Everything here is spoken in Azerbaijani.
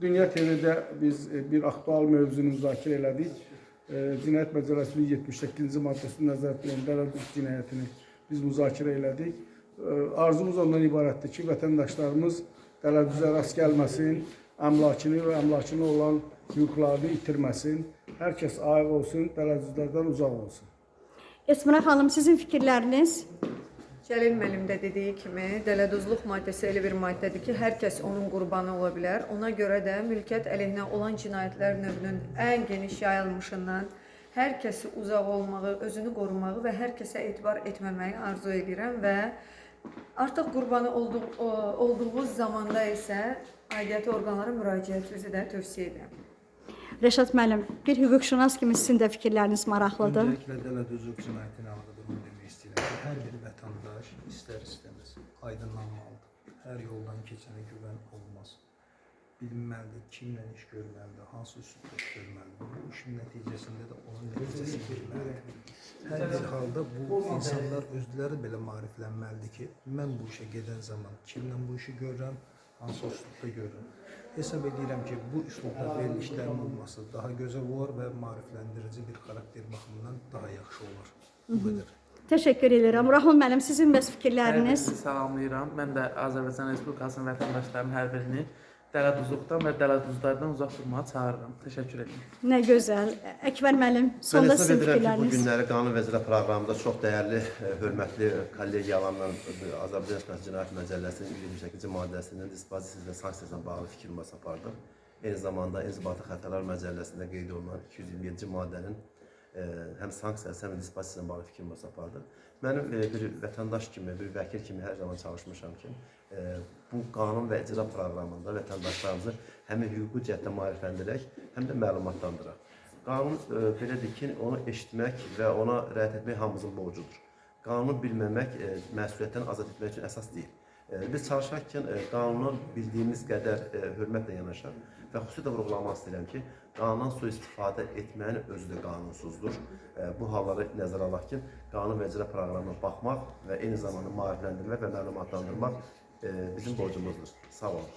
Dünya TV'de biz bir aktual mövzunu müzakirə elədik. Cinayət Məcəlləsinin 78-ci maddəsində nəzarət olunan dələduzluq cinayətini biz müzakirə elədik. Arzumuz ondan ibarətdir ki, vətəndaşlarımız dələduzə rast gəlməsin, əmlakını və əmlakına olan hüquqlarını itirməsin. Hər kəs ayıq olsun, dələduzlardan uzaq olsun. Esmira xanım, sizin fikirləriniz? Cəlil müəllim də dediyi kimi, dələduzluq maddəsi elə bir maddədir ki, hər kəs onun qurbanı ola bilər. Ona görə də mülkiyyət əleyhinə olan cinayətlər növünün ən geniş yayılmışından hər kəsi uzaq olmağı, özünü qorumağı və hər kəsə etibar etməməyi arzu edirəm və artıq qurbanı olduğumuz zamanda isə aidiyyəti orqanlara müraciətinizi də tövsiyə edirəm. Rəşad müəllim, bir hüquqşünas kimi sizin də fikirləriniz maraqlıdır. Öncelikle dələduzluq cinayətini anladığımı demək istəyirəm ki, hər bir vətəndaş istər-istəməz aydınlanmalıdır. Hər yoldan keçənə güvən olmaz. Bilinməlidir, kimlə iş görməlidir, hansı üsulda iş görməlidir. Bu işin nəticəsində də onun nəticəsini bilməlidir. Hər bir halda bu insanlar özləri belə maariflənməlidir ki, mən bu işə gedən zaman kimlə bu işi görürəm, hansı üsulda görürəm. Hesab edirəm ki, bu üslubda verilişlərin olması daha gözəl olar və maarifləndirici bir xarakter baxımından daha yaxşı olar. Bu qədər. Təşəkkür edirəm. Rahman müəllim, sizin bəs fikirləriniz? Hər birini salamlayıram. Mən də Azərbaycan Respublikasının vətəndaşlarının hər birini dələduzluqdan və dələduzlardan uzaq durmağa çağırıram. Təşəkkür edirəm. Nə gözəl. Əkbər müəllim, sonda Mən sizin hesab edirəm ki, bu fikirləriniz? günləri Qanun və İcra proqramında çox dəyərli, hörmətli kollegiyalarla Azərbaycan Respublikası Cinayət Məcəlləsinin 128-ci maddəsinin dispozisiya və sanksiyasına bağlı fikir mübadiləsi apardıq. Eyni zamanda İnzibati Xətalar Məcəlləsində qeyd olunan 227-ci maddənin həm sanksiyası, həm də dispozisiyasına bağlı fikir mübadiləsi apardıq. Mənim bir vətəndaş kimi, bir vəkil kimi hər zaman çalışmışam ki, bu qanun və icra proqramında vətəndaşlarımızı həm hüquqi cəhətdə maarifləndirək, həm də məlumatlandıraq. Qanun belədir ki, onu eşitmək və ona riayət etmək hamımızın borcudur. Qanunu bilməmək məsuliyyətdən azad etmək üçün əsas deyil. Biz çalışarkən qanunu bildiyimiz qədər hörmətlə yanaşaq və xüsusilə vurğulamaq istəyirəm ki, qanundan sui-istifadə etməyin özü də qanunsuzdur. Bu halları nəzərə alaq ki, qanun və icra proqramına baxmaq və eyni zamanda maarifləndirmək və məlumatlandırmaq bizim borcumuzdur. Sağ olun.